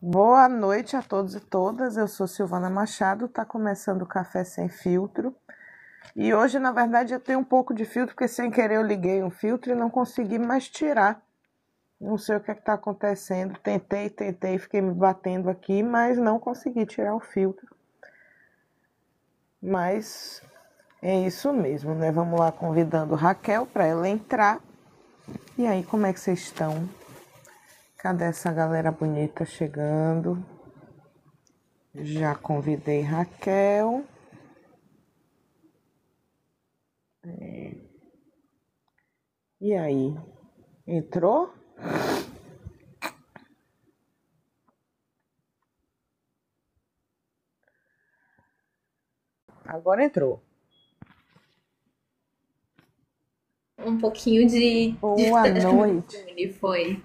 Boa noite a todos e todas. Eu sou Silvana Machado, está começando o Café Sem Filtro. E hoje, na verdade, eu tenho um pouco de filtro, porque sem querer eu liguei um filtro e não consegui mais tirar. Não sei o que está acontecendo. Tentei, fiquei me batendo aqui, mas não consegui tirar o filtro. Mas é isso mesmo, né? Vamos lá convidando Raquel para ela entrar. E aí, como é que vocês estão? Cadê essa galera bonita chegando? Já convidei Raquel. E aí? Entrou? Agora entrou. Um pouquinho de Boa noite. ele foi.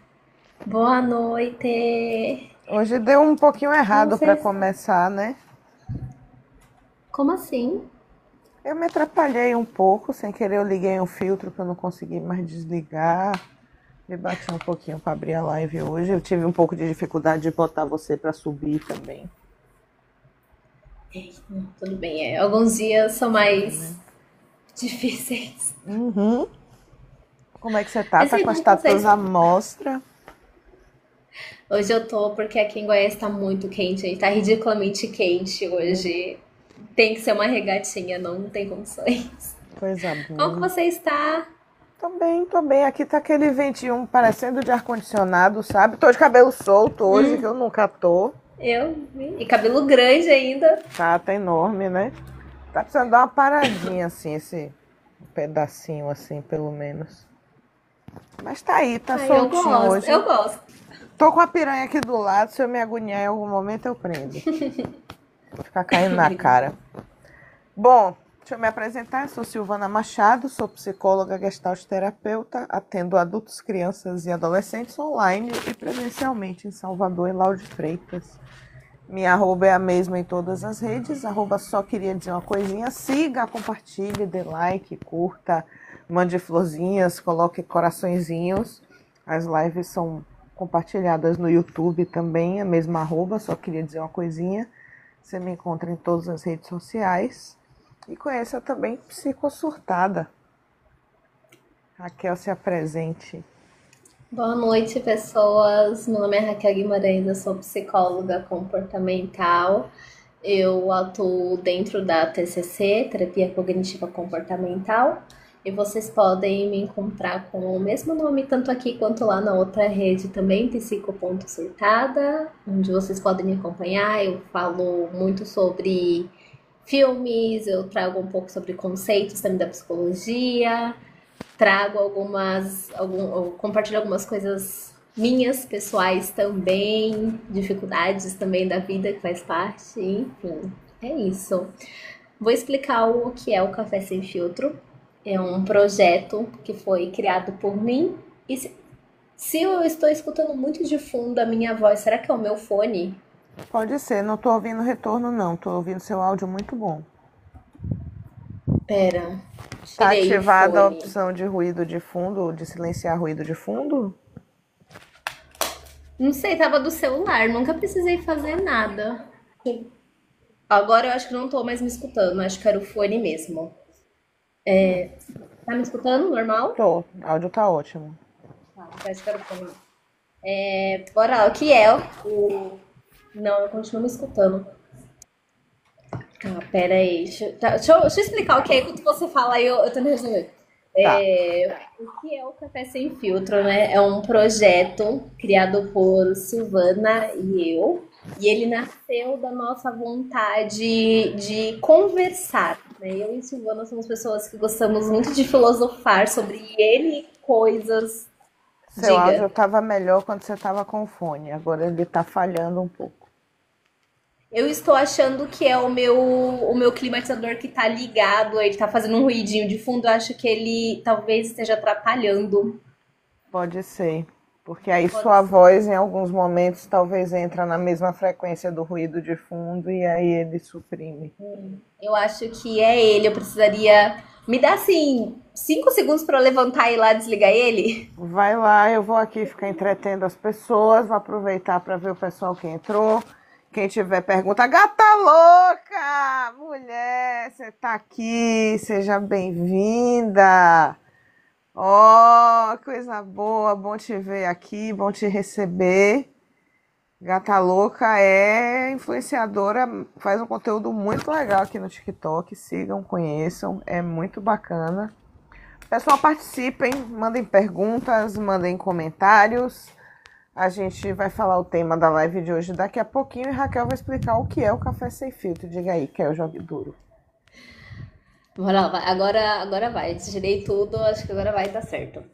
Boa noite. Hoje deu um pouquinho Como errado para vocês? começar, né? Como assim? Eu me atrapalhei um pouco, sem querer eu liguei um filtro que eu não consegui mais desligar. Me bati um pouquinho para abrir a live hoje. Eu tive um pouco de dificuldade de botar você para subir também. Tudo bem, alguns dias são É, né? mais difíceis. Uhum. Como é que você tá? É Tá com as sempre bom tatuas vocês. à mostra? Hoje eu tô porque aqui em Goiás tá muito quente, gente. Tá ridiculamente quente hoje. Tem que ser uma regatinha, não tem condições. Coisa Como que boa. você está? Tô bem, tô bem. Aqui tá aquele ventinho parecendo de ar-condicionado, sabe? Tô de cabelo solto hoje, que eu nunca tô. Eu? E cabelo grande ainda. Tá enorme, né? Tá precisando dar uma paradinha assim, esse pedacinho assim, pelo menos. Mas tá aí, tá Ai, eu soltinho gosto, hoje. eu gosto. Tô com a piranha aqui do lado, se eu me agoniar em algum momento eu prendo. Vou ficar caindo na cara. Bom, deixa eu me apresentar. Eu sou Silvana Machado, sou psicóloga gestalt terapeuta, atendo adultos, crianças e adolescentes online e presencialmente em Salvador e Lauro de Freitas. Minha arroba é a mesma em todas as redes, arroba só queria dizer uma coisinha. Siga, compartilhe, dê like, curta, mande florzinhas, coloque coraçõezinhos. As lives são compartilhadas no YouTube também, a mesma arroba, só queria dizer uma coisinha. Você me encontra em todas as redes sociais. E conheça também Psicossurtada. Raquel, se apresente. Boa noite, pessoas. Meu nome é Raquel Guimarães, eu sou psicóloga comportamental. Eu atuo dentro da TCC, Terapia Cognitiva Comportamental, e vocês podem me encontrar com o mesmo nome, tanto aqui quanto lá na outra rede também, Psico.surtada, onde vocês podem me acompanhar. Eu falo muito sobre filmes, eu trago um pouco sobre conceitos também da psicologia, trago eu compartilho algumas coisas minhas, pessoais também, dificuldades também da vida que faz parte, enfim, é isso. Vou explicar o que é o Café Sem Filtro. É um projeto que foi criado por mim. E se eu estou escutando muito de fundo a minha voz, será que é o meu fone? Pode ser, não estou ouvindo retorno, não. Estou ouvindo seu áudio muito bom. Pera, Tá tirei o ativada a fone. opção de ruído de fundo, de silenciar ruído de fundo? Não sei, tava do celular, nunca precisei fazer nada. Agora eu acho que não tô mais me escutando, acho que era o fone mesmo. Tá me escutando normal? Tô, o áudio tá ótimo. Tá, acho que era o fone. Bora lá, o que é o. Não, eu continuo me escutando. Tá, pera aí. Deixa eu explicar o que é enquanto você fala aí, eu tento resolver. Tá. O que é o Café Sem Filtro, né? É um projeto criado por Silvana e eu. E ele nasceu da nossa vontade de conversar, né? Eu e Silvana somos pessoas que gostamos muito de filosofar sobre N coisas. Seu áudio Diga. estava melhor quando você estava com o fone. Agora ele tá falhando um pouco. Eu estou achando que é o meu climatizador que tá ligado, ele tá fazendo um ruidinho de fundo, eu acho que ele talvez esteja atrapalhando. Pode ser. Porque aí Pode sua ser. voz, em alguns momentos, talvez entra na mesma frequência do ruído de fundo e aí ele suprime. Eu acho que é ele, eu precisaria Me dá, assim, 5 segundos para eu levantar e ir lá desligar ele? Vai lá, eu vou aqui ficar entretendo as pessoas, vou aproveitar para ver o pessoal que entrou. Quem tiver pergunta, gata louca! Mulher, você tá aqui, seja bem-vinda. Ó, coisa boa, bom te ver aqui, bom te receber. Gata louca é influenciadora, faz um conteúdo muito legal aqui no TikTok. Sigam, conheçam, é muito bacana. Pessoal, participem, mandem perguntas, mandem comentários. A gente vai falar o tema da live de hoje daqui a pouquinho e Raquel vai explicar o que é o café sem filtro. Diga aí, que é o Jogue Duro. Bora lá, agora vai. Tirei tudo, acho que agora vai dar certo.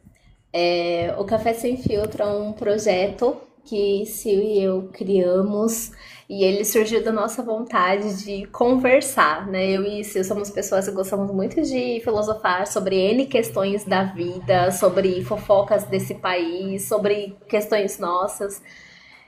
O Café Sem Filtro é um projeto que Sil e eu criamos e ele surgiu da nossa vontade de conversar, né? Eu e Sil somos pessoas que gostamos muito de filosofar sobre N questões da vida, sobre fofocas desse país, sobre questões nossas.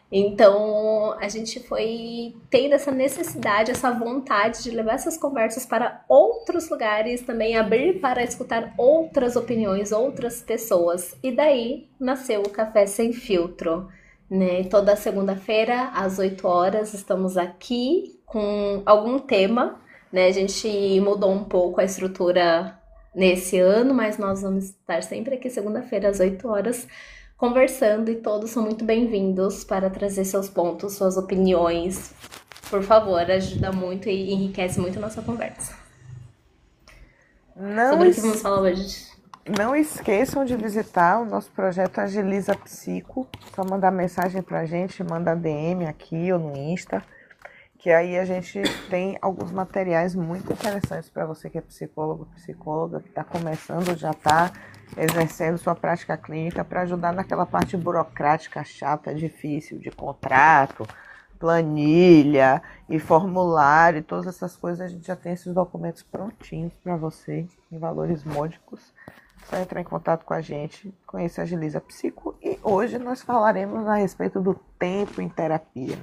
Então, a gente foi tendo essa necessidade, essa vontade de levar essas conversas para outros lugares, também abrir para escutar outras opiniões, outras pessoas. E daí nasceu o Café Sem Filtro, né? Toda segunda-feira, às 8 horas, estamos aqui com algum tema, né? A gente mudou um pouco a estrutura nesse ano, mas nós vamos estar sempre aqui segunda-feira, às 8 horas, conversando, e todos são muito bem-vindos para trazer seus pontos, suas opiniões. Por favor, ajuda muito e enriquece muito a nossa conversa. Sobre o que vamos falar hoje? Não esqueçam de visitar o nosso projeto Agiliza Psico. Só mandar mensagem pra gente, manda DM aqui ou no Insta, que aí a gente tem alguns materiais muito interessantes para você que é psicólogo, psicóloga, que está começando, já está exercendo sua prática clínica, para ajudar naquela parte burocrática, chata, difícil, de contrato, planilha e formulário, e todas essas coisas. A gente já tem esses documentos prontinhos para você, em valores módicos. Só entrar em contato com a gente, conhecer a Agiliza Psico, e hoje nós falaremos a respeito do tempo em terapia.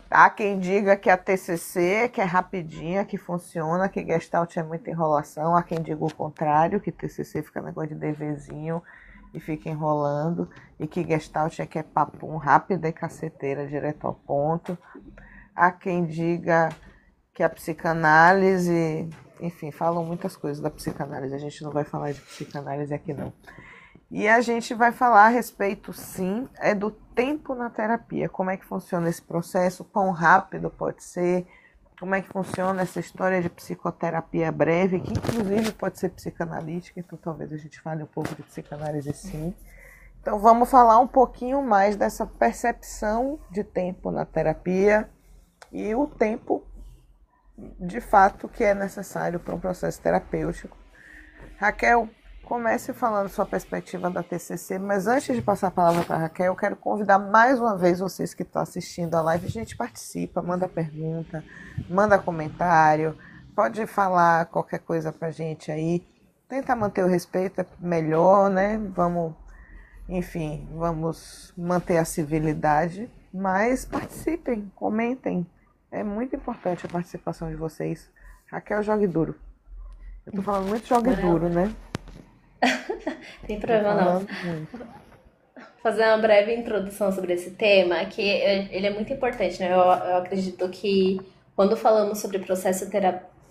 Há quem diga que a TCC, que é rapidinha, que funciona, que Gestalt é muita enrolação. Há quem diga o contrário, que TCC fica negócio de deverzinho e fica enrolando. E que Gestalt é que é papum, rápida e caceteira, direto ao ponto. Há quem diga que a psicanálise... Enfim, falam muitas coisas da psicanálise. A gente não vai falar de psicanálise aqui, não. E a gente vai falar a respeito, sim, do tempo na terapia. Como é que funciona esse processo, quão rápido pode ser, como é que funciona essa história de psicoterapia breve, que inclusive pode ser psicanalítica, então talvez a gente fale um pouco de psicanálise, sim. Então vamos falar um pouquinho mais dessa percepção de tempo na terapia e o tempo, de fato, que é necessário para um processo terapêutico. Raquel, comece falando sua perspectiva da TCC, mas antes de passar a palavra para a Raquel, eu quero convidar mais uma vez vocês que estão assistindo a live. A gente participa, manda pergunta, manda comentário, pode falar qualquer coisa para a gente aí. Tenta manter o respeito, é melhor, né? Vamos manter a civilidade, mas participem, comentem. É muito importante a participação de vocês. Raquel, jogue duro. Eu tô falando muito jogue duro, né? Tem problema não. Fazer uma breve introdução sobre esse tema, que ele é muito importante, né? Eu acredito que quando falamos sobre processo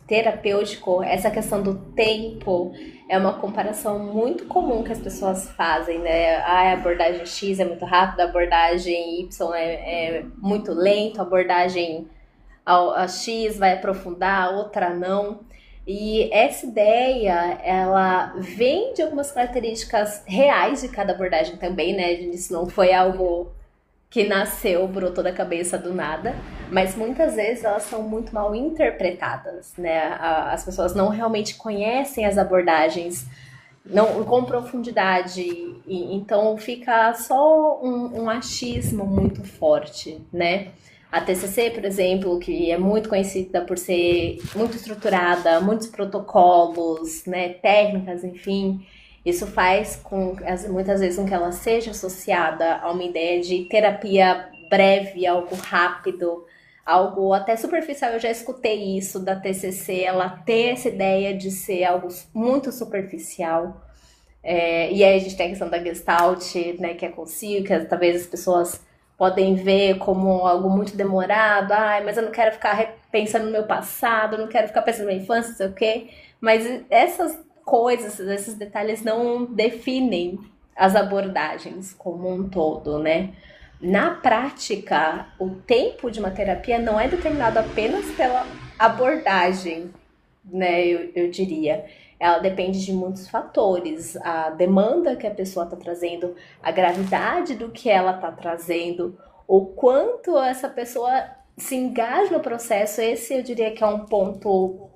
terapêutico, essa questão do tempo é uma comparação muito comum que as pessoas fazem, né? A abordagem X é muito rápida, a abordagem Y é muito lento, a abordagem a X vai aprofundar, a outra não. E essa ideia, ela vem de algumas características reais de cada abordagem também, né? Isso não foi algo que nasceu, brotou da cabeça do nada, mas muitas vezes elas são muito mal interpretadas, né? As pessoas não realmente conhecem as abordagens não com profundidade, e então fica só um achismo muito forte, né? A TCC, por exemplo, que é muito conhecida por ser muito estruturada, muitos protocolos, né, técnicas, enfim, isso faz muitas vezes com que ela seja associada a uma ideia de terapia breve, algo rápido, algo até superficial. Eu já escutei isso da TCC, ela ter essa ideia de ser algo muito superficial. E aí a gente tem a questão da Gestalt, né, que é consigo, que talvez as pessoas podem ver como algo muito demorado. Ai, mas eu não quero ficar pensando no meu passado, eu não quero ficar pensando na minha infância, não sei o quê. Mas essas coisas, esses detalhes não definem as abordagens como um todo, né? Na prática, o tempo de uma terapia não é determinado apenas pela abordagem, né? Eu diria. Ela depende de muitos fatores. A demanda que a pessoa está trazendo, a gravidade do que ela está trazendo, o quanto essa pessoa se engaja no processo. Esse eu diria que é um ponto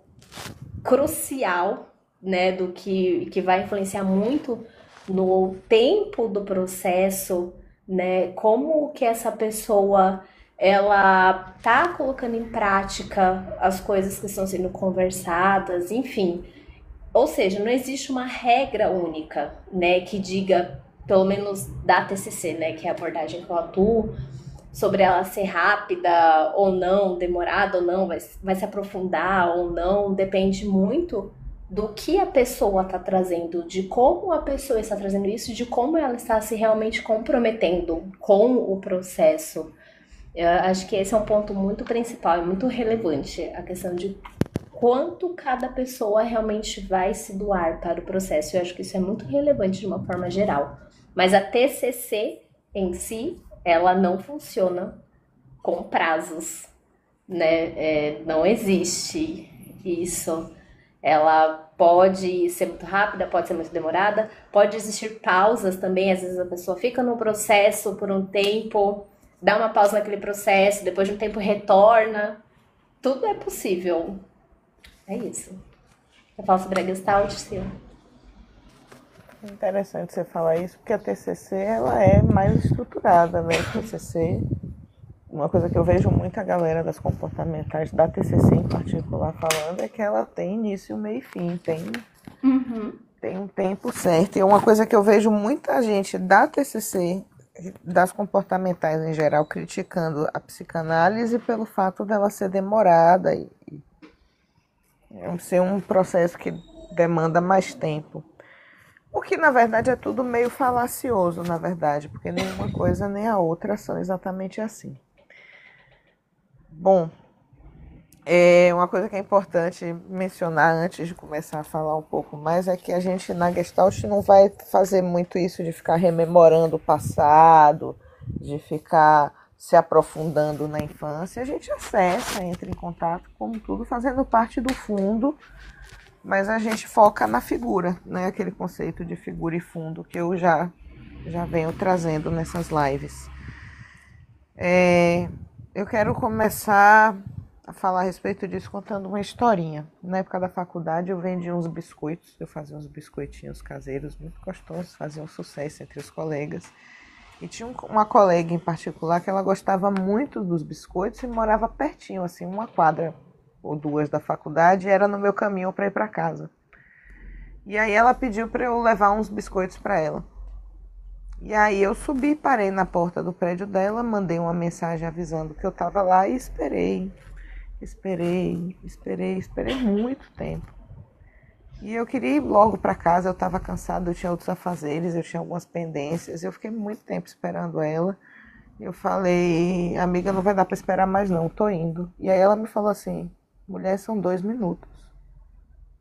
crucial, né? Do que vai influenciar muito no tempo do processo, né? Como que essa pessoa ela tá colocando em prática as coisas que estão sendo conversadas, enfim. Ou seja, não existe uma regra única, né, que diga, pelo menos da TCC, né, que é a abordagem que eu atuo, sobre ela ser rápida ou não, demorada ou não, vai se aprofundar ou não, depende muito do que a pessoa está trazendo, de como a pessoa está trazendo isso, de como ela está se realmente comprometendo com o processo. Eu acho que esse é um ponto muito principal e muito relevante, a questão de quanto cada pessoa realmente vai se doar para o processo. Eu acho que isso é muito relevante de uma forma geral. Mas a TCC em si, ela não funciona com prazos, né? Não existe isso. Ela pode ser muito rápida, pode ser muito demorada, pode existir pausas também. Às vezes a pessoa fica no processo por um tempo, dá uma pausa naquele processo, depois de um tempo retorna. Tudo é possível. É isso. Eu falo sobre a Gestalt, sim. Interessante você falar isso, porque a TCC ela é mais estruturada, né? A TCC, uma coisa que eu vejo muito a galera das comportamentais da TCC em particular falando é que ela tem início, meio e fim, tem um tempo certo. E uma coisa que eu vejo muita gente da TCC, das comportamentais em geral, criticando a psicanálise pelo fato dela ser demorada e ser um processo que demanda mais tempo. O que, na verdade, é tudo meio falacioso, na verdade, porque nenhuma coisa nem a outra são exatamente assim. Bom, uma coisa que é importante mencionar antes de começar a falar um pouco mais é que a gente, na Gestalt, não vai fazer muito isso de ficar rememorando o passado, de ficar se aprofundando na infância. A gente acessa, entra em contato, como tudo, fazendo parte do fundo, mas a gente foca na figura, né? Aquele conceito de figura e fundo que eu já venho trazendo nessas lives. Eu quero começar a falar a respeito disso contando uma historinha. Na época da faculdade eu vendia uns biscoitos, eu fazia uns biscoitinhos caseiros muito gostosos, fazia um sucesso entre os colegas. E tinha uma colega em particular que ela gostava muito dos biscoitos e morava pertinho, assim, uma quadra ou duas da faculdade, e era no meu caminho para ir para casa. E aí ela pediu para eu levar uns biscoitos para ela. E aí eu subi, parei na porta do prédio dela, mandei uma mensagem avisando que eu estava lá e esperei muito tempo. E eu queria ir logo para casa, eu estava cansada, eu tinha outros afazeres, eu tinha algumas pendências, eu fiquei muito tempo esperando ela. Eu falei, amiga, não vai dar para esperar mais não, tô indo. E aí ela me falou assim, mulher, são 2 minutos.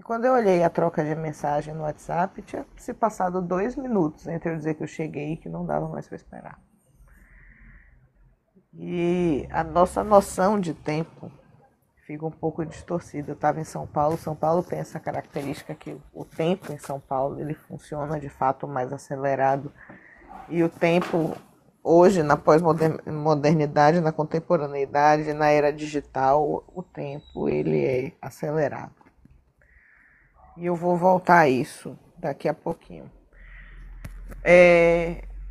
E quando eu olhei a troca de mensagem no WhatsApp, tinha se passado 2 minutos entre eu dizer que eu cheguei e que não dava mais para esperar. E a nossa noção de tempo fica um pouco distorcida. Eu estava em São Paulo tem essa característica que o tempo em São Paulo ele funciona de fato mais acelerado. E o tempo hoje, na pós-modernidade, na contemporaneidade, na era digital, o tempo ele é acelerado. E eu vou voltar a isso daqui a pouquinho.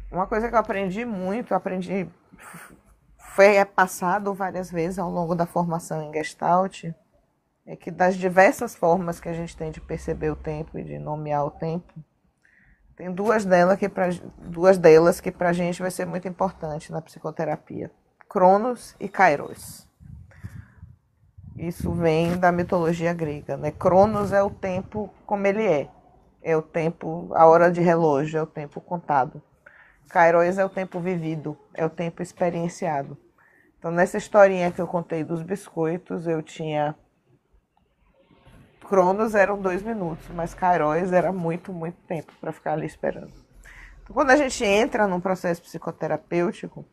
Uma coisa que eu aprendi muito, foi passado várias vezes ao longo da formação em Gestalt, é que das diversas formas que a gente tem de perceber o tempo e de nomear o tempo, tem duas delas que para a gente vai ser muito importante na psicoterapia, Cronos e Kairos. Isso vem da mitologia grega, né? Cronos é o tempo como ele é. É o tempo, a hora de relógio, é o tempo contado. Kairos é o tempo vivido, é o tempo experienciado. Então, nessa historinha que eu contei dos biscoitos, eu tinha... Cronos eram 2 minutos, mas Kairos era muito, muito tempo para ficar ali esperando. Então, quando a gente entra num processo psicoterapêutico,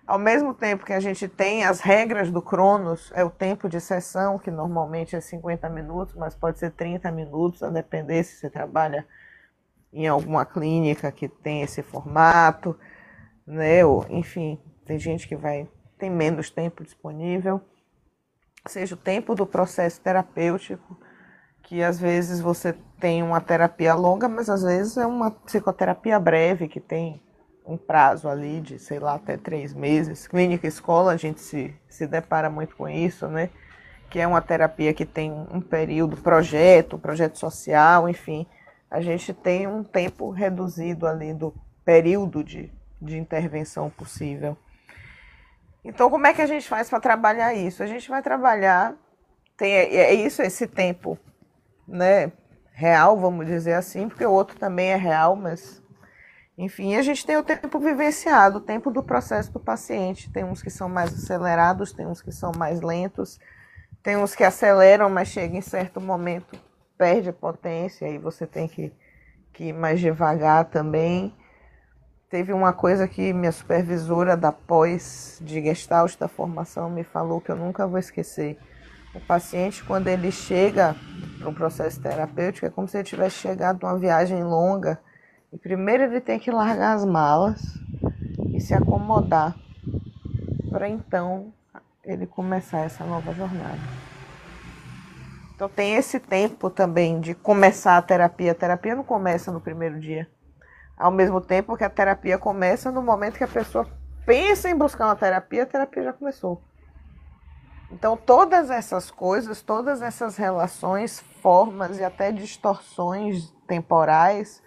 ao mesmo tempo que a gente tem as regras do Cronos, é o tempo de sessão, que normalmente é 50 minutos, mas pode ser 30 minutos, a depender se você trabalha em alguma clínica que tem esse formato, né? Ou, enfim, tem gente que tem menos tempo disponível. Seja o tempo do processo terapêutico, que às vezes você tem uma terapia longa, mas às vezes é uma psicoterapia breve, que tem um prazo ali de, sei lá, até 3 meses. Clínica escola, a gente se depara muito com isso, né? Que é uma terapia que tem um período, projeto social, enfim. A gente tem um tempo reduzido ali do período de intervenção possível. Então, como é que a gente faz para trabalhar isso? A gente vai trabalhar, esse tempo, né, real, vamos dizer assim, porque o outro também é real, mas, enfim, a gente tem o tempo vivenciado, o tempo do processo do paciente. Tem uns que são mais acelerados, tem uns que são mais lentos, tem uns que aceleram, mas chega em certo momento, perde a potência, e você tem que ir mais devagar também. Teve uma coisa que minha supervisora da pós de Gestalt da formação me falou que eu nunca vou esquecer. O paciente, quando ele chega para um processo terapêutico, é como se ele tivesse chegado numa viagem longa. E primeiro ele tem que largar as malas e se acomodar para então ele começar essa nova jornada. Então tem esse tempo também de começar a terapia. A terapia não começa no primeiro dia. Ao mesmo tempo que a terapia começa no momento que a pessoa pensa em buscar uma terapia, a terapia já começou. Então, todas essas coisas, todas essas relações, formas e até distorções temporais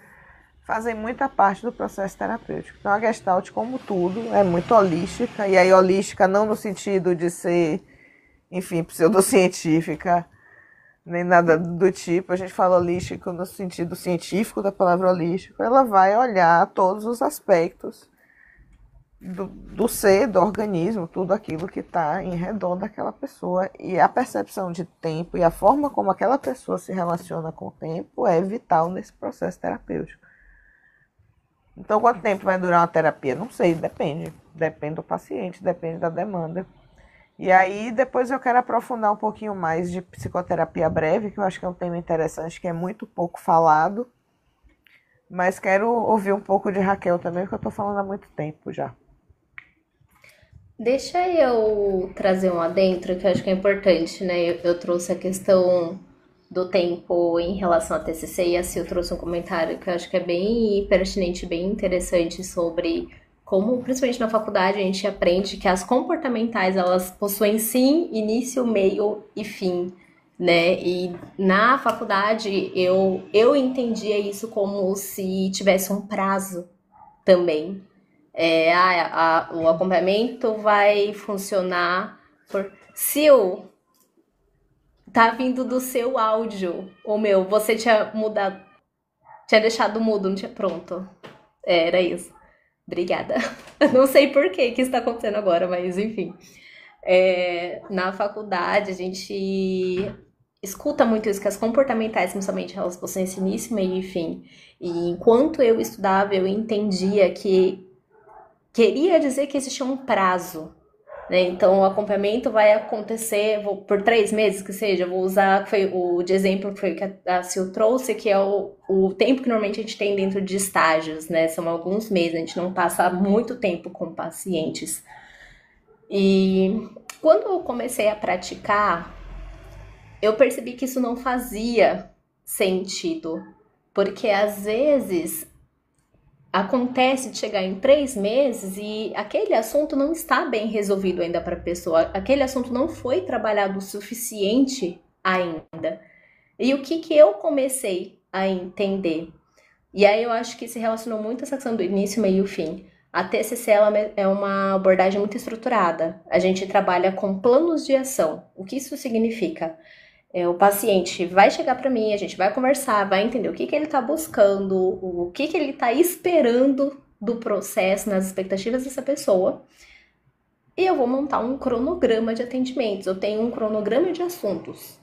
fazem muita parte do processo terapêutico. Então, a Gestalt, como tudo, é muito holística, e aí holística não no sentido de ser, enfim, pseudocientífica, nem nada do tipo. A gente fala holístico no sentido científico da palavra holístico. Ela vai olhar todos os aspectos do ser, do organismo, tudo aquilo que está em redor daquela pessoa. E a percepção de tempo e a forma como aquela pessoa se relaciona com o tempo é vital nesse processo terapêutico. Então, quanto tempo vai durar uma terapia? Não sei, depende. Depende do paciente, depende da demanda. E aí, depois eu quero aprofundar um pouquinho mais de psicoterapia breve, que eu acho que é um tema interessante, que é muito pouco falado. Mas quero ouvir um pouco de Raquel também, porque eu estou falando há muito tempo já. Deixa eu trazer um adentro que eu acho que é importante, né? Eu trouxe a questão do tempo em relação à TCC e a Sil trouxe um comentário que eu acho que é bem pertinente, bem interessante sobre como, principalmente na faculdade, a gente aprende que as comportamentais, elas possuem sim início, meio e fim, né? E na faculdade eu entendia isso como se tivesse um prazo também. O acompanhamento vai funcionar por... Sil, tá vindo do seu áudio. O meu, você tinha mudado, tinha deixado mudo, não tinha pronto. Era isso. Obrigada. Não sei por que isso tá acontecendo agora, mas enfim. Na faculdade, a gente escuta muito isso, que as comportamentais, principalmente, elas possuem esse início, meio e fim. E enquanto eu estudava, eu entendia que queria dizer que existia um prazo, né? Então, o acompanhamento vai acontecer por 3 meses, que seja. Vou usar foi o de exemplo que foi que a Sil trouxe, que é o tempo que normalmente a gente tem dentro de estágios, né? São alguns meses, a gente não passa muito tempo com pacientes. E quando eu comecei a praticar, eu percebi que isso não fazia sentido, porque às vezes acontece de chegar em 3 meses e aquele assunto não está bem resolvido ainda para a pessoa, aquele assunto não foi trabalhado o suficiente ainda. E o que eu comecei a entender? E aí eu acho que se relacionou muito essa questão do início, meio e fim. A TCC é uma abordagem muito estruturada. A gente trabalha com planos de ação. O que isso significa? O paciente vai chegar para mim, a gente vai conversar, vai entender o que ele está buscando, o que ele está esperando do processo, nas expectativas dessa pessoa. E eu vou montar um cronograma de atendimentos. Eu tenho um cronograma de assuntos.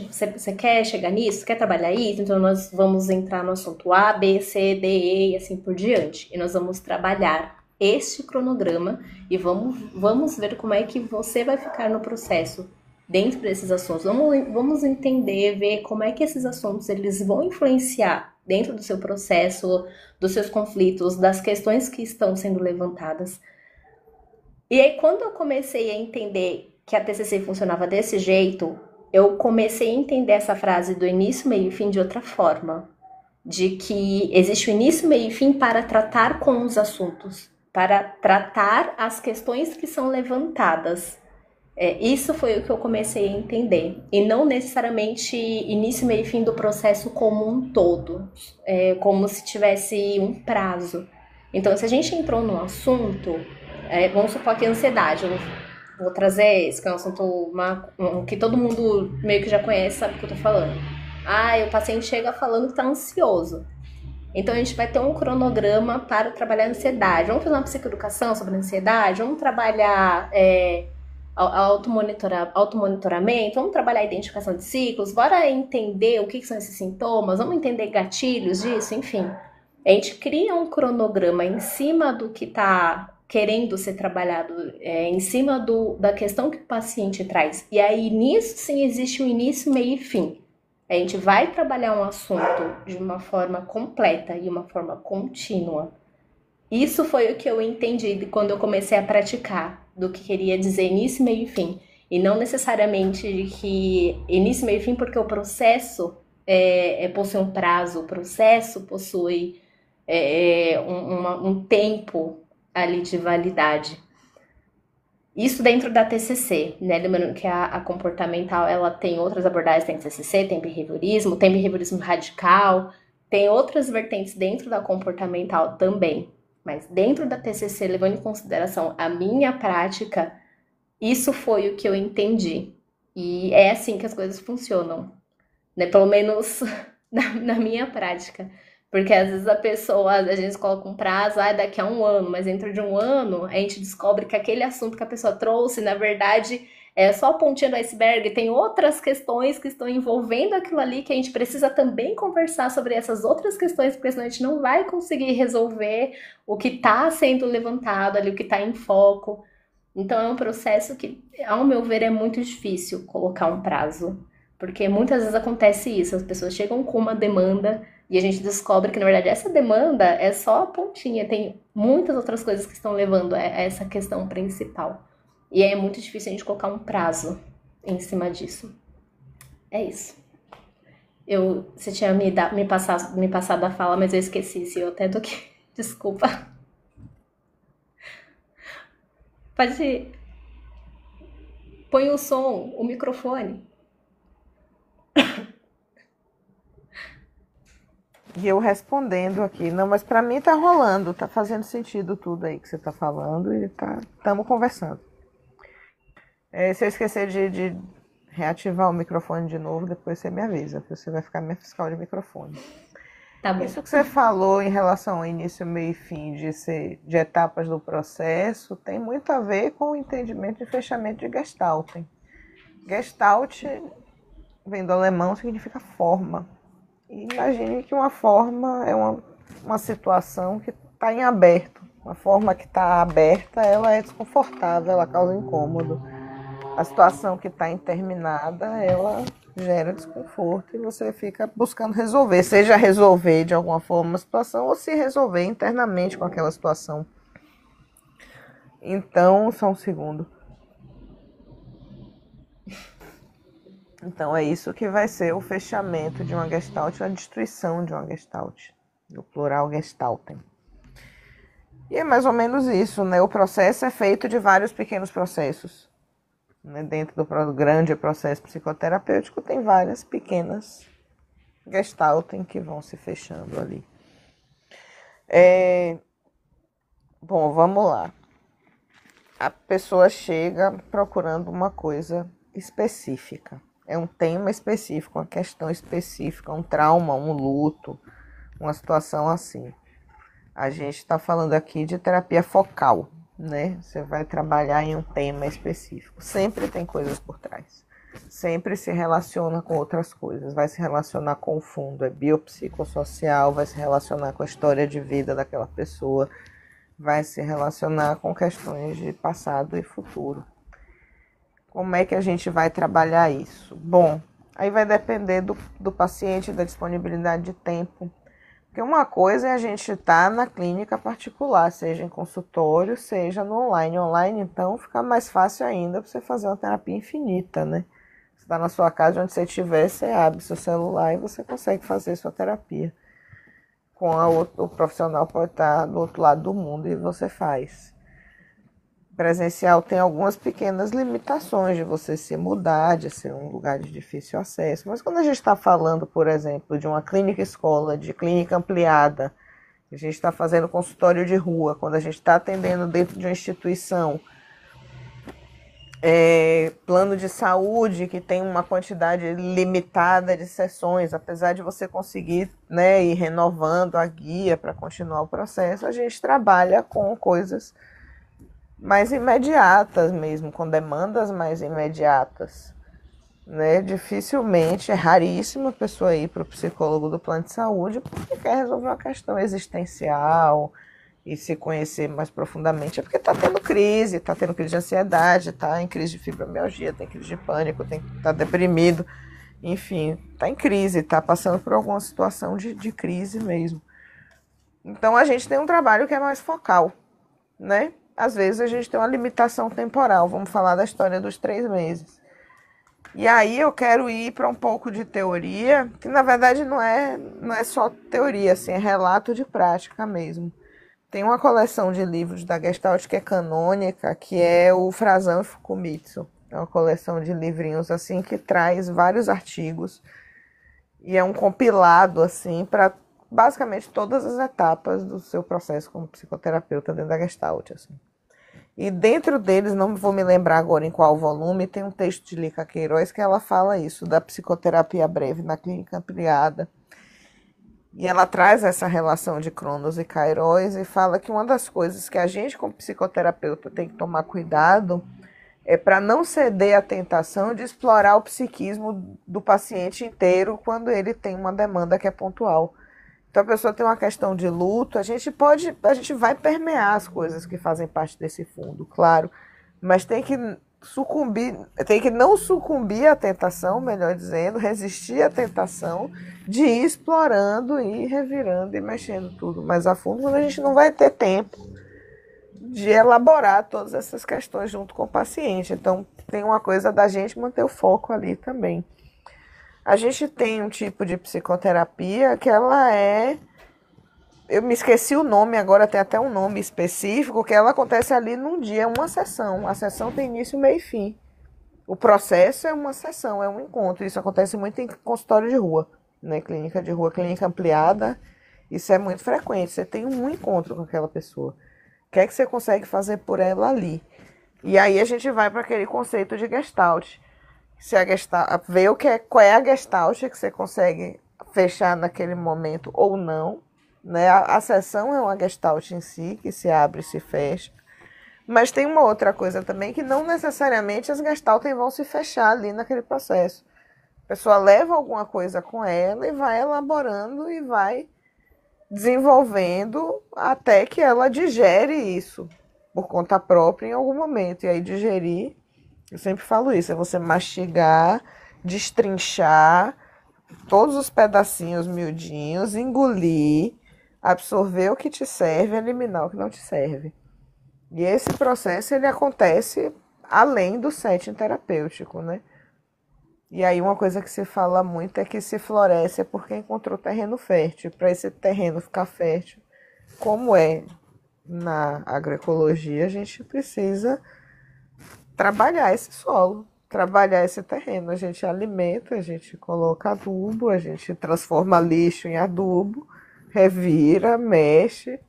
Você quer chegar nisso? Quer trabalhar isso? Então nós vamos entrar no assunto A, B, C, D, E e assim por diante. E nós vamos trabalhar este cronograma e vamos ver como é que você vai ficar no processo dentro desses assuntos. Vamos entender, ver como é que esses assuntos eles vão influenciar dentro do seu processo, dos seus conflitos, das questões que estão sendo levantadas. E aí, quando eu comecei a entender que a TCC funcionava desse jeito, eu comecei a entender essa frase do início, meio e fim de outra forma. De que existe o início, meio e fim para tratar com os assuntos, para tratar as questões que são levantadas. Isso foi o que eu comecei a entender. E não necessariamente início, meio e fim do processo como um todo. Como se tivesse um prazo. Então, se a gente entrou num assunto, vamos supor que a ansiedade, eu vou trazer esse, que é um assunto que todo mundo meio que já conhece, sabe o que eu tô falando. O paciente chega falando que tá ansioso. Então, a gente vai ter um cronograma para trabalhar a ansiedade. Vamos fazer uma psicoeducação sobre a ansiedade? Vamos trabalhar automonitoramento? Vamos trabalhar a identificação de ciclos? Bora entender o que são esses sintomas? Vamos entender gatilhos disso? Enfim, a gente cria um cronograma em cima do que está querendo ser trabalhado, em cima da questão que o paciente traz. E aí, nisso, sim, existe um início, meio e fim. A gente vai trabalhar um assunto de uma forma completa e uma forma contínua. Isso foi o que eu entendi quando eu comecei a praticar, do que queria dizer início, meio e fim. E não necessariamente de que início, meio e fim, porque o processo possui um prazo, o processo possui um tempo ali de validade. Isso dentro da TCC, né? Lembrando que a comportamental, ela tem outras abordagens, tem TCC, tem behaviorismo radical, tem outras vertentes dentro da comportamental também. Mas dentro da TCC, levando em consideração a minha prática, isso foi o que eu entendi. E é assim que as coisas funcionam, né? Pelo menos na minha prática. Porque às vezes a gente coloca um prazo, daqui a um ano, mas dentro de um ano a gente descobre que aquele assunto que a pessoa trouxe, na verdade, é só a pontinha do iceberg, tem outras questões que estão envolvendo aquilo ali que a gente precisa também conversar sobre essas outras questões, porque senão a gente não vai conseguir resolver o que está sendo levantado ali, o que está em foco. Então é um processo que, ao meu ver, é muito difícil colocar um prazo. Porque muitas vezes acontece isso, as pessoas chegam com uma demanda e a gente descobre que, na verdade, essa demanda é só a pontinha. Tem muitas outras coisas que estão levando a essa questão principal. E é muito difícil a gente colocar um prazo em cima disso. É isso. Você tinha me passado a fala, mas eu esqueci. Se eu até do que... Desculpa. Pode... Põe o som, o microfone. E eu respondendo aqui, não, mas pra mim tá rolando, tá fazendo sentido tudo aí que você tá falando e estamos conversando. Se eu esquecer de reativar o microfone de novo, depois você me avisa, porque você vai ficar minha fiscal de microfone. Tá bom. Isso que você falou em relação ao início, meio e fim de etapas do processo tem muito a ver com o entendimento de fechamento de Gestalt. Gestalt, vem do alemão, significa forma. Imagine que uma forma é uma situação que está em aberto. Uma forma que está aberta, ela é desconfortável, ela causa incômodo. A situação que está interminada, ela gera desconforto e você fica buscando resolver. Seja resolver de alguma forma uma situação ou se resolver internamente com aquela situação. Então, só um segundo. Então é isso que vai ser o fechamento de uma Gestalt, a destruição de uma Gestalt, no plural Gestalten. E é mais ou menos isso, né? O processo é feito de vários pequenos processos. Né? Dentro do grande processo psicoterapêutico tem várias pequenas Gestalten que vão se fechando ali. Bom, vamos lá. A pessoa chega procurando uma coisa específica. É um tema específico, uma questão específica, um trauma, um luto, uma situação assim. A gente está falando aqui de terapia focal, né? Você vai trabalhar em um tema específico. Sempre tem coisas por trás. Sempre se relaciona com outras coisas. Vai se relacionar com o fundo, é biopsicossocial, vai se relacionar com a história de vida daquela pessoa, vai se relacionar com questões de passado e futuro. Como é que a gente vai trabalhar isso? Bom, aí vai depender do paciente, da disponibilidade de tempo. Porque uma coisa é a gente estar na clínica particular, seja em consultório, seja no online. Online, então, fica mais fácil ainda para você fazer uma terapia infinita, né? Você está na sua casa, onde você estiver, você abre seu celular e você consegue fazer sua terapia. O profissional pode estar do outro lado do mundo e você faz. Presencial tem algumas pequenas limitações de você se mudar, de ser um lugar de difícil acesso. Mas quando a gente está falando, por exemplo, de uma clínica escola, de clínica ampliada, a gente está fazendo consultório de rua, quando a gente está atendendo dentro de uma instituição, plano de saúde que tem uma quantidade limitada de sessões, apesar de você conseguir, né, ir renovando a guia para continuar o processo, a gente trabalha com coisas mais imediatas mesmo, com demandas mais imediatas, né? Dificilmente, é raríssimo a pessoa ir para o psicólogo do plano de saúde porque quer resolver uma questão existencial e se conhecer mais profundamente, é porque está tendo crise de ansiedade, está em crise de fibromialgia, tem crise de pânico, está deprimido, enfim, está em crise, está passando por alguma situação de crise mesmo. Então a gente tem um trabalho que é mais focal, né? Às vezes a gente tem uma limitação temporal. Vamos falar da história dos 3 meses. E aí eu quero ir para um pouco de teoria, que na verdade não é só teoria, assim, é relato de prática mesmo. Tem uma coleção de livros da Gestalt que é canônica, que é o Frazão e Fukumitsu. É uma coleção de livrinhos assim que traz vários artigos e é um compilado assim para basicamente todas as etapas do seu processo como psicoterapeuta dentro da Gestalt, assim. E dentro deles, não vou me lembrar agora em qual volume, tem um texto de Lica Queiroz que ela fala isso, da psicoterapia breve na clínica ampliada. E ela traz essa relação de Cronos e Queiroz e fala que uma das coisas que a gente, como psicoterapeuta, tem que tomar cuidado é para não ceder à tentação de explorar o psiquismo do paciente inteiro quando ele tem uma demanda que é pontual. Então a pessoa tem uma questão de luto, a gente vai permear as coisas que fazem parte desse fundo, claro, mas tem que não sucumbir à tentação, melhor dizendo, resistir à tentação de ir explorando e revirando e mexendo tudo mais a fundo, quando a gente não vai ter tempo de elaborar todas essas questões junto com o paciente. Então tem uma coisa da gente manter o foco ali também. A gente tem um tipo de psicoterapia que ela é... Eu me esqueci o nome, agora tem até um nome específico, que ela acontece ali num dia, uma sessão. A sessão tem início, meio e fim. O processo é uma sessão, é um encontro. Isso acontece muito em consultório de rua, né? Clínica de rua, clínica ampliada. Isso é muito frequente. Você tem um encontro com aquela pessoa. O que é que você consegue fazer por ela ali? E aí a gente vai para aquele conceito de Gestalt. Se a Gestalt, ver qual é a Gestalt que você consegue fechar naquele momento ou não, né? A sessão é uma Gestalt em si, que se abre e se fecha. Mas tem uma outra coisa também, que não necessariamente as Gestalten vão se fechar ali naquele processo. A pessoa leva alguma coisa com ela e vai elaborando e vai desenvolvendo até que ela digere isso por conta própria em algum momento. E aí digerir, eu sempre falo isso, é você mastigar, destrinchar todos os pedacinhos miudinhos, engolir, absorver o que te serve e eliminar o que não te serve. E esse processo ele acontece além do setting terapêutico, né? E aí uma coisa que se fala muito é que se floresce é porque encontrou terreno fértil. Para esse terreno ficar fértil, como é na agroecologia, a gente precisa trabalhar esse solo, trabalhar esse terreno. A gente alimenta, a gente coloca adubo, a gente transforma lixo em adubo, revira, mexe,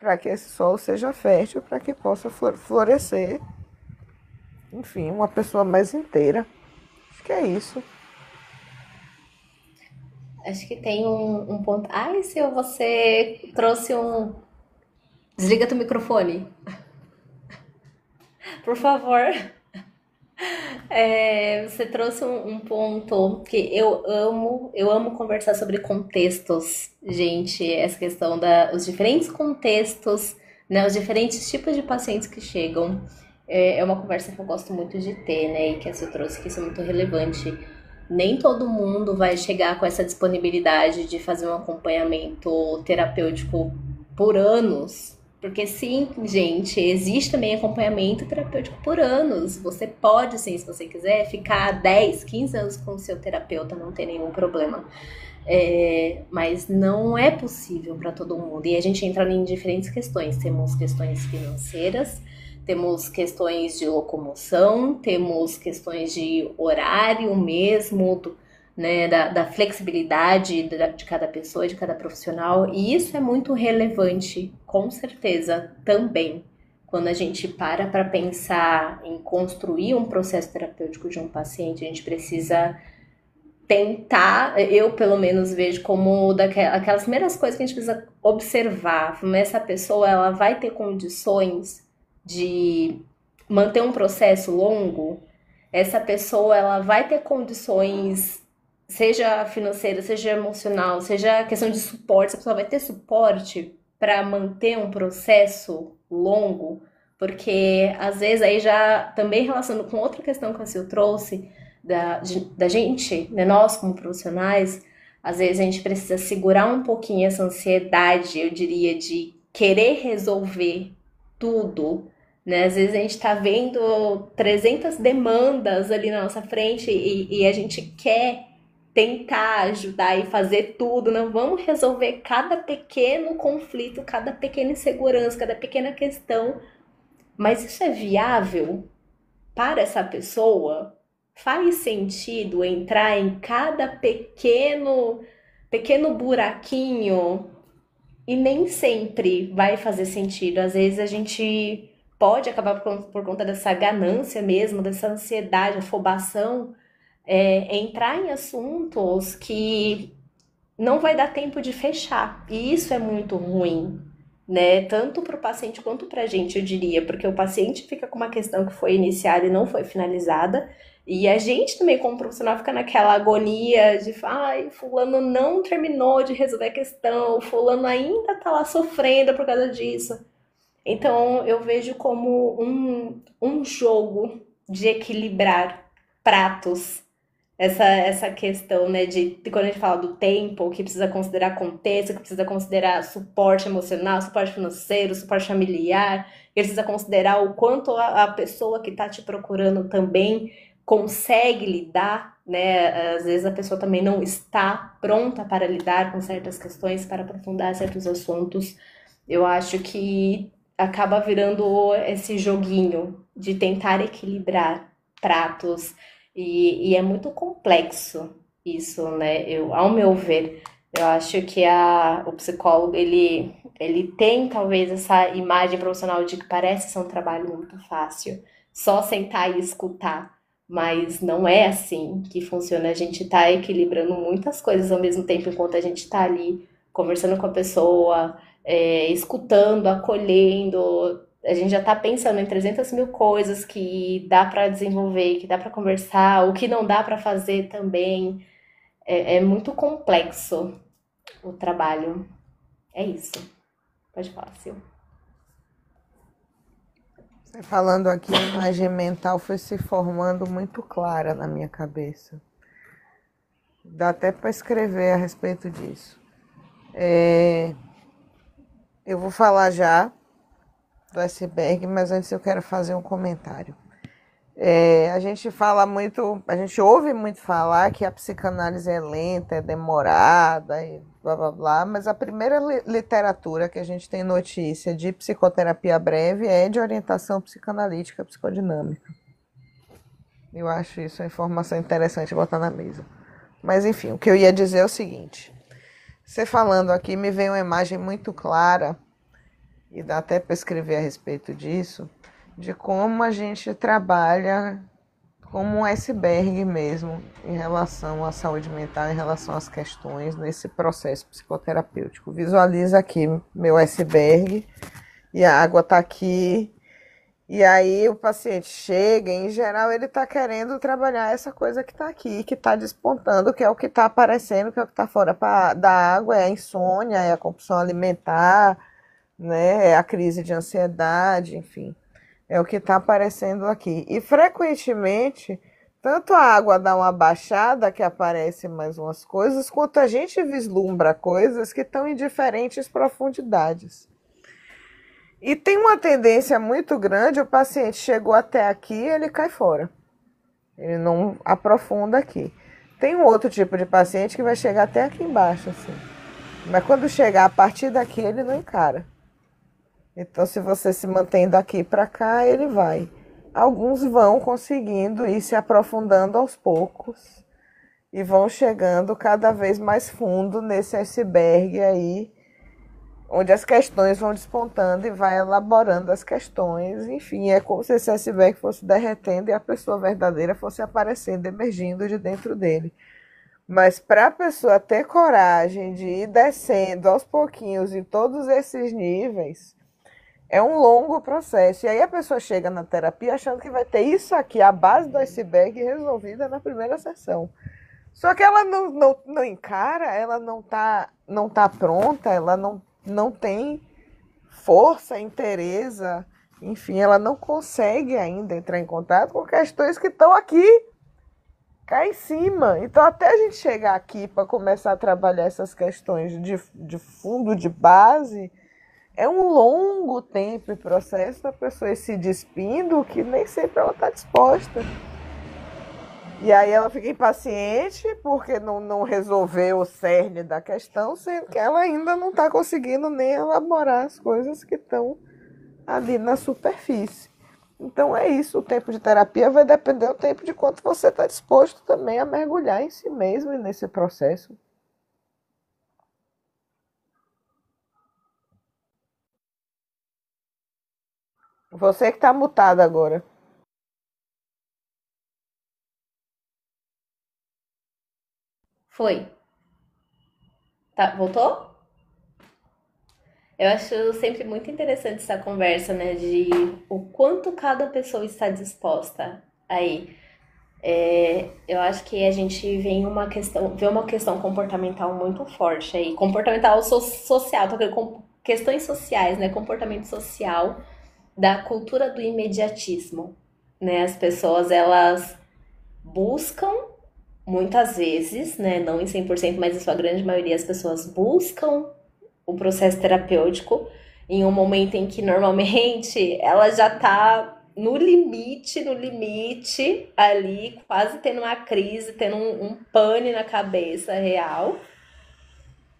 para que esse solo seja fértil, para que possa florescer, enfim, uma pessoa mais inteira. Acho que é isso. Acho que tem um ponto. Ai, Sil, você trouxe um. Desliga teu microfone, por favor. Você trouxe um ponto que eu amo conversar sobre contextos, gente, essa questão os diferentes contextos, né, os diferentes tipos de pacientes que chegam, é uma conversa que eu gosto muito de ter, né, e que você trouxe, que isso é muito relevante. Nem todo mundo vai chegar com essa disponibilidade de fazer um acompanhamento terapêutico por anos. Porque sim, gente, existe também acompanhamento terapêutico por anos. Você pode, sim, se você quiser, ficar 10, 15 anos com o seu terapeuta, não tem nenhum problema. Mas não é possível para todo mundo. E a gente entra em diferentes questões. Temos questões financeiras, temos questões de locomoção, temos questões de horário mesmo, né, da flexibilidade de cada pessoa, de cada profissional, e isso é muito relevante, com certeza, também. Quando a gente para pensar em construir um processo terapêutico de um paciente, a gente precisa tentar, eu pelo menos vejo como aquelas primeiras coisas que a gente precisa observar. Essa pessoa, ela vai ter condições de manter um processo longo? Essa pessoa, ela vai ter condições, seja financeira, seja emocional, seja questão de suporte, essa pessoa vai ter suporte para manter um processo longo? Porque às vezes aí já também relacionando com outra questão que a Sil trouxe, da gente, né, nós como profissionais, às vezes a gente precisa segurar um pouquinho essa ansiedade, eu diria, de querer resolver tudo, né? Às vezes a gente tá vendo 300 demandas ali na nossa frente e a gente quer tentar ajudar e fazer tudo, não vamos resolver cada pequeno conflito, cada pequena insegurança, cada pequena questão, mas isso é viável para essa pessoa? Faz sentido entrar em cada pequeno buraquinho? E nem sempre vai fazer sentido. Às vezes a gente pode acabar por conta dessa ganância mesmo, dessa ansiedade, afobação, entrar em assuntos que não vai dar tempo de fechar. E isso é muito ruim, né? Tanto para o paciente quanto para a gente, eu diria, porque o paciente fica com uma questão que foi iniciada e não foi finalizada, e a gente também, como profissional, fica naquela agonia de ai, fulano não terminou de resolver a questão, fulano ainda tá lá sofrendo por causa disso. Então, eu vejo como um jogo de equilibrar pratos, essa questão, né, de quando a gente fala do tempo, que precisa considerar contexto, que precisa considerar suporte emocional, suporte financeiro, suporte familiar, que precisa considerar o quanto a pessoa que está te procurando também consegue lidar, né? Às vezes a pessoa também não está pronta para lidar com certas questões, para aprofundar certos assuntos. Eu acho que acaba virando esse joguinho de tentar equilibrar pratos e é muito complexo isso, né? Ao meu ver, eu acho que o psicólogo, ele tem talvez essa imagem profissional de que parece ser um trabalho muito fácil, só sentar e escutar, mas não é assim que funciona. A gente tá equilibrando muitas coisas ao mesmo tempo, enquanto a gente tá ali conversando com a pessoa, escutando, acolhendo. A gente já tá pensando em 300 mil coisas que dá para desenvolver, que dá para conversar, o que não dá para fazer também. É muito complexo o trabalho. É isso. Pode falar, Sil. Você falando aqui, a imagem mental foi se formando muito clara na minha cabeça. Dá até para escrever a respeito disso. Eu vou falar já do iceberg, mas antes eu quero fazer um comentário. A gente ouve muito falar que a psicanálise é lenta, é demorada e blá blá blá, mas a primeira literatura que a gente tem notícia de psicoterapia breve é de orientação psicanalítica psicodinâmica. Eu acho isso uma informação interessante botar na mesa. Mas enfim, o que eu ia dizer é o seguinte: você falando aqui me veio uma imagem muito clara e dá até para escrever a respeito disso, de como a gente trabalha como um iceberg mesmo em relação à saúde mental, em relação às questões nesse processo psicoterapêutico. Visualiza aqui meu iceberg e a água está aqui. E aí o paciente chega, em geral ele está querendo trabalhar essa coisa que está aqui, que está despontando, que é o que está aparecendo, que é o que está fora da água, é a insônia, é a compulsão alimentar, né, é a crise de ansiedade, enfim. É o que está aparecendo aqui. E frequentemente, tanto a água dá uma baixada, que aparecem mais umas coisas, quanto a gente vislumbra coisas que estão em diferentes profundidades. E tem uma tendência muito grande, o paciente chegou até aqui, ele cai fora. Ele não aprofunda aqui. Tem um outro tipo de paciente que vai chegar até aqui embaixo, assim. Mas quando chegar a partir daqui, ele não encara. Então, se você se mantém daqui para cá, ele vai. Alguns vão conseguindo ir se aprofundando aos poucos e vão chegando cada vez mais fundo nesse iceberg aí, onde as questões vão despontando e vai elaborando as questões. Enfim, é como se esse iceberg fosse derretendo e a pessoa verdadeira fosse aparecendo, emergindo de dentro dele. Mas para a pessoa ter coragem de ir descendo aos pouquinhos em todos esses níveis, é um longo processo. E aí a pessoa chega na terapia achando que vai ter isso aqui, a base do iceberg, resolvida na primeira sessão. Só que ela não encara, ela não tá pronta, ela não tem força, interesse, enfim, ela não consegue ainda entrar em contato com questões que estão aqui, cá em cima. Então, até a gente chegar aqui para começar a trabalhar essas questões de fundo, de base, é um longo tempo e processo da pessoa ir se despindo, que nem sempre ela está disposta. E aí ela fica impaciente porque não resolveu o cerne da questão, sendo que ela ainda não está conseguindo nem elaborar as coisas que estão ali na superfície. Então é isso, o tempo de terapia vai depender do tempo de quanto você está disposto também a mergulhar em si mesmo e nesse processo. Você que está mutado agora. Foi. Tá, voltou? Eu acho sempre muito interessante essa conversa, né? De o quanto cada pessoa está disposta aí. Eu acho que a gente vê uma questão comportamental muito forte aí. Comportamental social, tô querendo questões sociais, né? Comportamento social da cultura do imediatismo, né? As pessoas, elas buscam muitas vezes, né? Não em 100%, mas em sua grande maioria, as pessoas buscam o processo terapêutico em um momento em que normalmente ela já tá no limite ali, quase tendo uma crise, tendo um pane na cabeça real.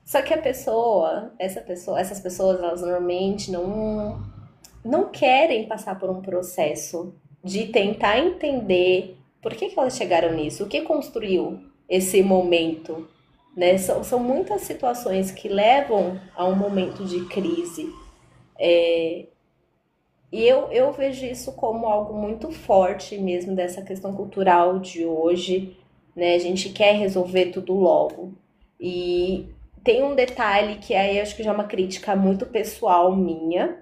Só que essas pessoas, elas normalmente não querem passar por um processo de tentar entender por que elas chegaram nisso, o que construiu esse momento, né? São muitas situações que levam a um momento de crise. E eu vejo isso como algo muito forte mesmo dessa questão cultural de hoje, né? A gente quer resolver tudo logo. E tem um detalhe que aí acho que já é uma crítica muito pessoal minha,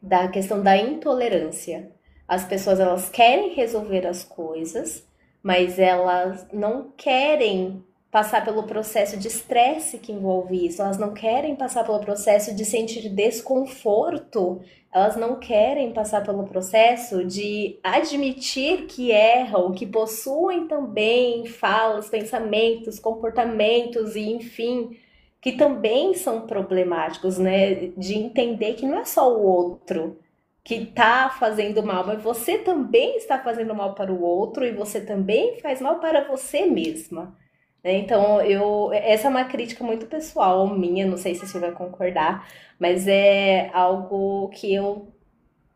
da questão da intolerância. As pessoas, elas querem resolver as coisas, mas elas não querem passar pelo processo de estresse que envolve isso, elas não querem passar pelo processo de sentir desconforto, elas não querem passar pelo processo de admitir que erram, que possuem também falas, pensamentos, comportamentos e enfim, que também são problemáticos, né? De entender que não é só o outro que tá fazendo mal, mas você também está fazendo mal para o outro e você também faz mal para você mesma. Né? Então, essa é uma crítica muito pessoal minha, não sei se você vai concordar, mas é algo que eu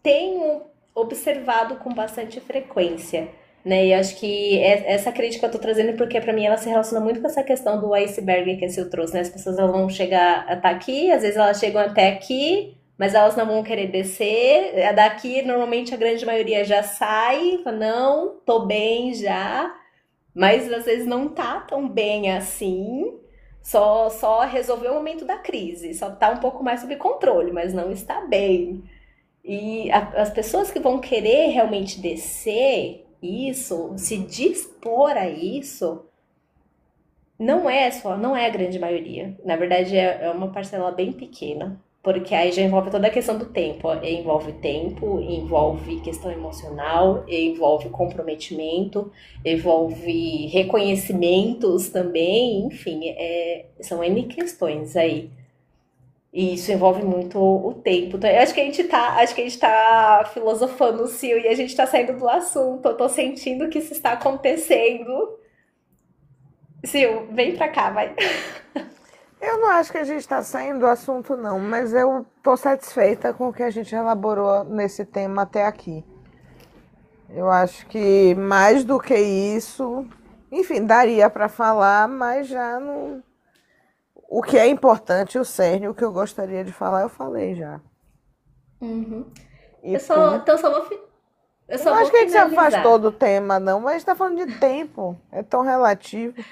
tenho observado com bastante frequência, né? E acho que essa crítica eu tô trazendo porque para mim ela se relaciona muito com essa questão do iceberg que a Sil trouxe, né? As pessoas, elas vão chegar até aqui, às vezes elas chegam até aqui, mas elas não vão querer descer. Daqui, normalmente, a grande maioria já sai, fala, não, tô bem já, mas às vezes não tá tão bem assim. Só resolveu o momento da crise, só tá um pouco mais sob controle, mas não está bem. E as pessoas que vão querer realmente descer isso, se dispor a isso, não é a grande maioria. Na verdade, é uma parcela bem pequena. Porque aí já envolve toda a questão do tempo. Envolve tempo, envolve questão emocional, envolve comprometimento, envolve reconhecimentos também, enfim, são N questões aí. E isso envolve muito o tempo. Então, eu acho que a gente tá filosofando, Sil, e a gente tá saindo do assunto. Eu tô sentindo que isso está acontecendo. Sil, vem pra cá, vai. Eu não acho que a gente está saindo do assunto, não, mas eu estou satisfeita com o que a gente elaborou nesse tema até aqui. Eu acho que mais do que isso, enfim, daria para falar, mas já não. O que é importante, o cerne, o que eu gostaria de falar, eu falei já. Uhum. E tu? Então eu Eu não só acho vou que a gente se afastou finalizar. do tema, não, mas a gente está falando de tempo. É tão relativo.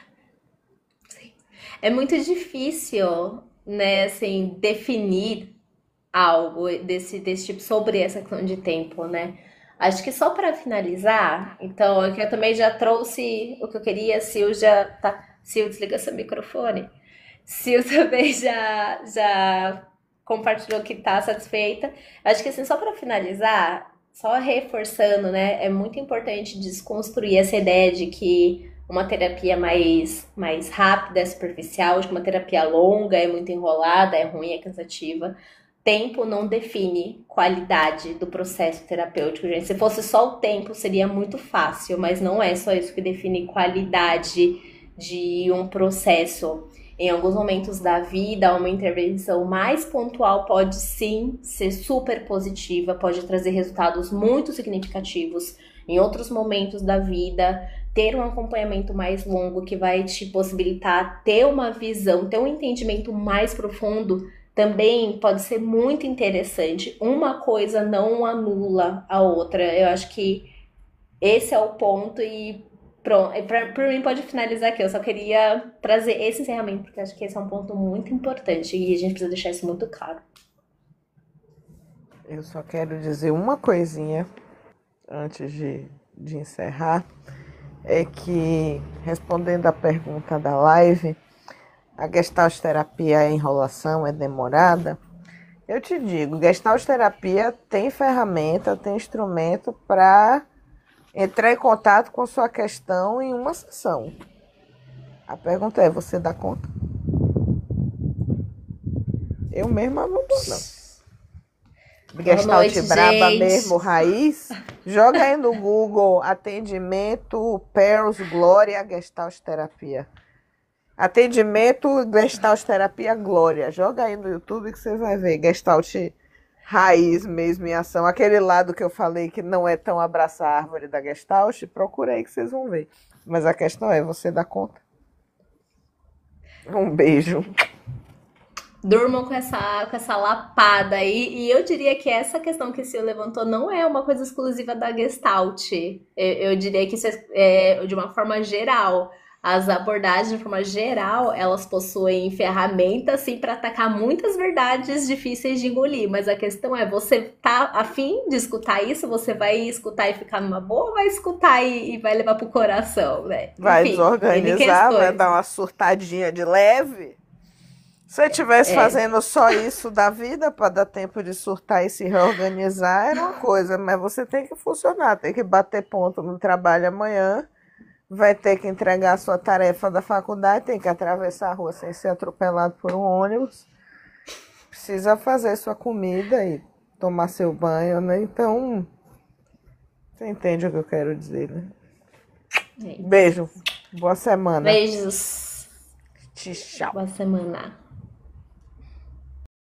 É muito difícil, né, assim, definir algo desse tipo sobre essa questão de tempo, né? Acho que só para finalizar, então, é que eu também já trouxe o que eu queria, Sil já tá. Sil, desliga seu microfone. Sil também já compartilhou que tá satisfeita. Acho que assim, só para finalizar, só reforçando, né, é muito importante desconstruir essa ideia de que uma terapia mais rápida é superficial, de que uma terapia longa é muito enrolada, é ruim, é cansativa. Tempo não define qualidade do processo terapêutico, gente. Se fosse só o tempo, seria muito fácil, mas não é só isso que define qualidade de um processo. Em alguns momentos da vida, uma intervenção mais pontual pode sim ser super positiva, pode trazer resultados muito significativos. Em outros momentos da vida, ter um acompanhamento mais longo que vai te possibilitar ter uma visão, ter um entendimento mais profundo também pode ser muito interessante. Uma coisa não anula a outra. Eu acho que esse é o ponto e pronto. Por mim pode finalizar aqui. Eu só queria trazer esse encerramento porque acho que esse é um ponto muito importante e a gente precisa deixar isso muito claro. Eu só quero dizer uma coisinha antes de encerrar. É que, respondendo à pergunta da live, a gestalterapia é enrolação, é demorada? Eu te digo, gestalterapia tem ferramenta, tem instrumento para entrar em contato com sua questão em uma sessão. A pergunta é, você dá conta? Eu mesma não dou, não. Boa Gestalt noite, braba gente. mesmo, raiz. Joga aí no Google, atendimento, Pearls Glória, Gestalt terapia. Atendimento, Gestalt terapia Glória. Joga aí no YouTube que você vai ver. Gestalt raiz mesmo em ação. Aquele lado que eu falei que não é tão abraçar a árvore da Gestalt, procura aí que vocês vão ver. Mas a questão é, você dá conta? Um beijo. Durmam com essa lapada aí. E eu diria que essa questão que o senhor levantou não é uma coisa exclusiva da Gestalt. Eu diria que isso é de uma forma geral. As abordagens, de forma geral, elas possuem ferramentas, assim, para atacar muitas verdades difíceis de engolir. Mas a questão é, você tá afim de escutar isso? Você vai escutar e ficar numa boa ou vai escutar e vai levar pro coração, né? Vai Enfim, N desorganizar, vai questões. dar uma surtadinha de leve. Se eu estivesse É, fazendo só isso da vida para dar tempo de surtar e se reorganizar, era uma coisa, mas você tem que funcionar, tem que bater ponto no trabalho amanhã, vai ter que entregar a sua tarefa da faculdade, tem que atravessar a rua sem ser atropelado por um ônibus, precisa fazer sua comida e tomar seu banho, né? Então, você entende o que eu quero dizer, né? é. Beijo, boa semana. Beijos. Tchau. Boa semana.